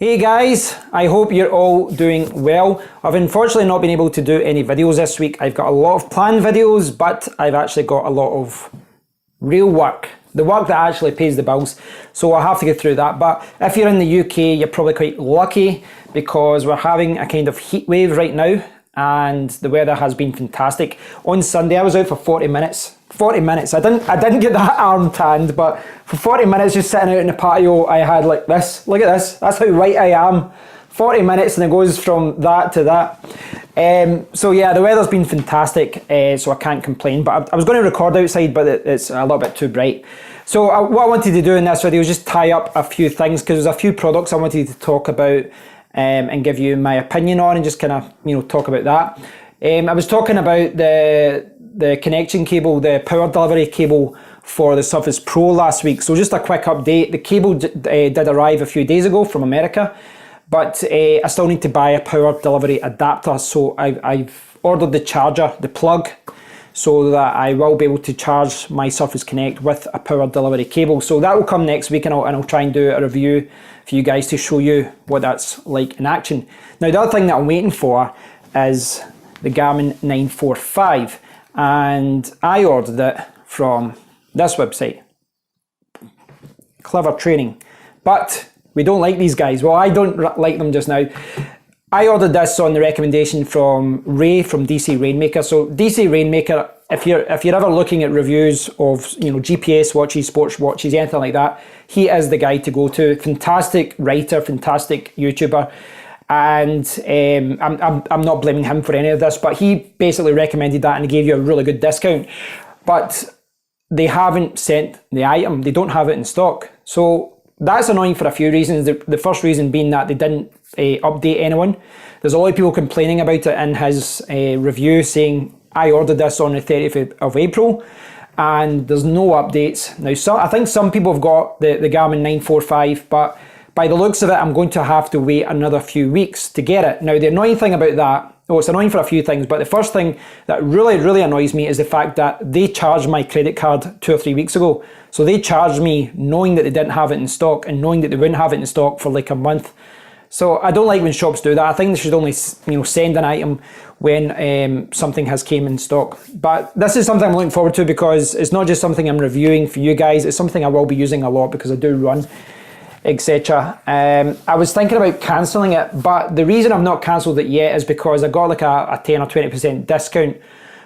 Hey guys, I hope you're all doing well. I've unfortunately not been able to do any videos this week. I've got a lot of planned videos, but I've actually got a lot of real work. The work that actually pays the bills. So I'll have to get through that. But if you're in the UK, you're probably quite lucky because we're having a kind of heat wave right now and the weather has been fantastic. On Sunday, I was out for 40 minutes. 40 minutes. I didn't get that arm tanned, but for 40 minutes just sitting out in the patio, I had like this. Look at this. That's how white I am. 40 minutes and it goes from that to that. So yeah, the weather's been fantastic, so I can't complain. But I was going to record outside, but it's a little bit too bright. So what I wanted to do in this video is just tie up a few things, because there's a few products I wanted to talk about and give you my opinion on, and just kind of talk about that. I was talking about the connection cable, the power delivery cable for the Surface Pro last week. So just a quick update. The cable did arrive a few days ago from America, but I still need to buy a power delivery adapter. So I've ordered the charger, the plug, so that I will be able to charge my Surface Connect with a power delivery cable. So that will come next week, and I'll try and do a review for you guys to show you what that's like in action. Now the other thing that I'm waiting for is the Garmin 945, and I ordered it from this website, Clever Training, but we don't like these guys. Well, I don't like them just now. I ordered this on the recommendation from Ray from DC Rainmaker. So DC Rainmaker, if you're ever looking at reviews of GPS watches, sports watches, anything like that, he is the guy to go to. Fantastic writer, fantastic YouTuber. And I'm not blaming him for any of this, but he basically recommended that and he gave you a really good discount. But they haven't sent the item. They don't have it in stock. So that's annoying for a few reasons. The first reason being that they didn't update anyone. There's a lot of people complaining about it in his review, saying, I ordered this on the 30th of April and there's no updates. Now, I think some people have got the Garmin 945, but by the looks of it, I'm going to have to wait another few weeks to get it. Now, the annoying thing about that, it's annoying for a few things, but the first thing that really, really annoys me is the fact that they charged my credit card 2 or 3 weeks ago. So they charged me knowing that they didn't have it in stock and knowing that they wouldn't have it in stock for like a month. So I don't like when shops do that. I think they should only send an item when something has came in stock. But this is something I'm looking forward to, because it's not just something I'm reviewing for you guys, it's something I will be using a lot because I do run, etc. I was thinking about cancelling it, but the reason I've not cancelled it yet is because I got like a 10 or 20% discount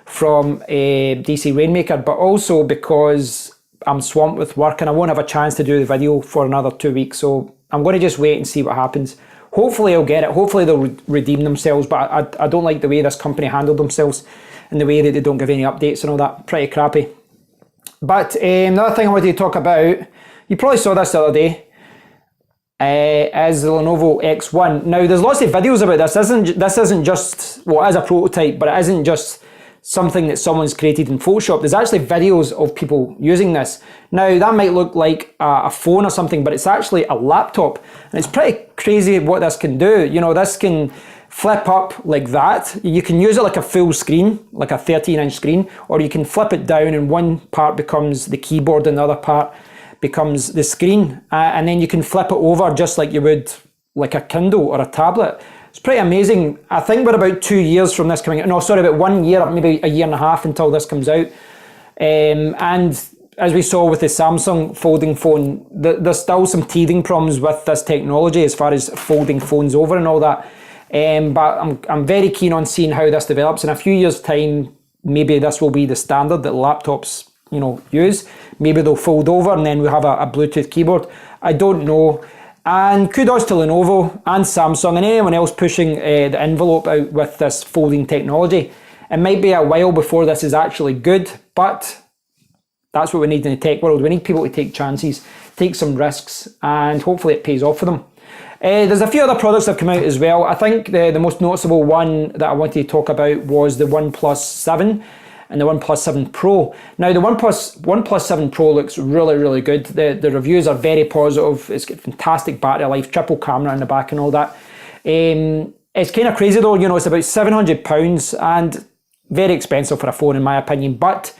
from DC Rainmaker, but also because I'm swamped with work and I won't have a chance to do the video for another 2 weeks. So I'm going to just wait and see what happens. Hopefully I'll get it. Hopefully they'll redeem themselves, but I don't like the way this company handled themselves and the way that they don't give any updates and all that. Pretty crappy. But another thing I wanted to talk about, you probably saw this the other day, is the Lenovo X1. Now there's lots of videos about this. This isn't just, well, it is a prototype, but it isn't just something that someone's created in Photoshop. There's actually videos of people using this. Now that might look like a phone or something, but it's actually a laptop, and it's pretty crazy what this can do. This can flip up like that. You can use it like a full screen, like a 13-inch screen, or you can flip it down and one part becomes the keyboard and the other part becomes the screen, and then you can flip it over just like you would like a Kindle or a tablet. It's pretty amazing. I think we're about 2 years from this coming out. No, sorry, about 1 year, maybe a year and a half until this comes out. And as we saw with the Samsung folding phone, there's still some teething problems with this technology as far as folding phones over and all that. But I'm very keen on seeing how this develops. In a few years' time, maybe this will be the standard that laptops use. Maybe they'll fold over and then we'll have a Bluetooth keyboard. I don't know. And kudos to Lenovo and Samsung and anyone else pushing the envelope out with this folding technology. It might be a while before this is actually good, but that's what we need in the tech world. We need people to take chances, take some risks, and hopefully it pays off for them. There's a few other products that have come out as well. I think the most noticeable one that I wanted to talk about was the OnePlus 7 and the OnePlus 7 Pro. Now the OnePlus 7 Pro looks really, really good. The reviews are very positive. It's got fantastic battery life, triple camera in the back and all that. It's kind of crazy though, it's about £700 and very expensive for a phone in my opinion, but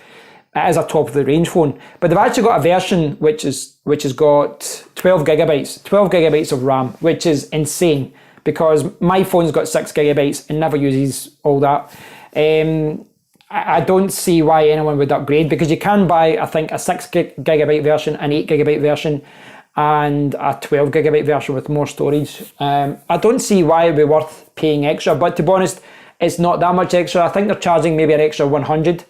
it is a top of the range phone. But they've actually got a version which has got 12 gigabytes. 12 gigabytes of RAM, which is insane because my phone's got 6 gigabytes and never uses all that. I don't see why anyone would upgrade, because you can buy, I think, a 6 gigabyte version, an 8 gigabyte version, and a 12 gigabyte version with more storage. I don't see why it would be worth paying extra, but to be honest, it's not that much extra. I think they're charging maybe an extra 100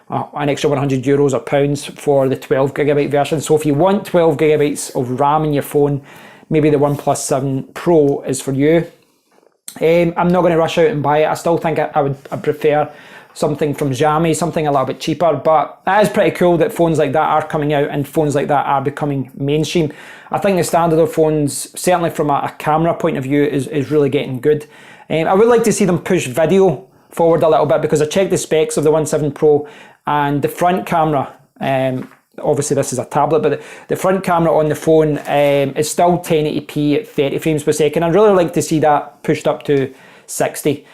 euros or pounds for the 12 gigabyte version. So if you want 12 gigabytes of RAM in your phone, maybe the OnePlus 7 Pro is for you. I'm not going to rush out and buy it. I still think I prefer something from Xiaomi, something a little bit cheaper, but it is pretty cool that phones like that are coming out and phones like that are becoming mainstream. I think the standard of phones, certainly from a camera point of view, is really getting good. I would like to see them push video forward a little bit, because I checked the specs of the One 7 Pro and the front camera, obviously this is a tablet, but the front camera on the phone is still 1080p at 30 frames per second. I'd really like to see that pushed up to 60.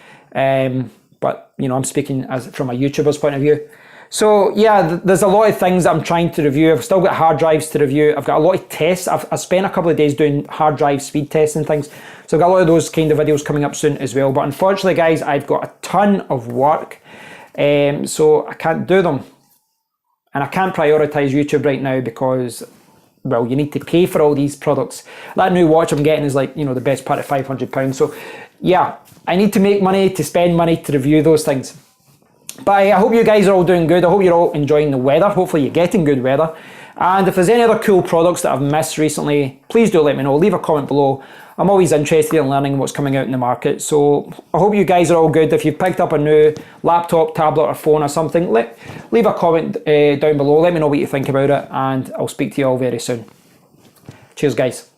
But you know, I'm speaking as from a YouTuber's point of view. So yeah, there's a lot of things that I'm trying to review. I've still got hard drives to review. I've got a lot of tests. I've spent a couple of days doing hard drive speed tests and things. So I've got a lot of those kind of videos coming up soon as well. But unfortunately, guys, I've got a ton of work, so I can't do them. And I can't prioritize YouTube right now because, well, you need to pay for all these products. That new watch I'm getting is like, you know, the best part of £500. So yeah, I need to make money, to spend money, to review those things. But I hope you guys are all doing good. I hope you're all enjoying the weather. Hopefully you're getting good weather. And if there's any other cool products that I've missed recently, please do let me know. Leave a comment below. I'm always interested in learning what's coming out in the market. So I hope you guys are all good. If you've picked up a new laptop, tablet or phone or something, leave a comment down below. Let me know what you think about it, and I'll speak to you all very soon. Cheers, guys.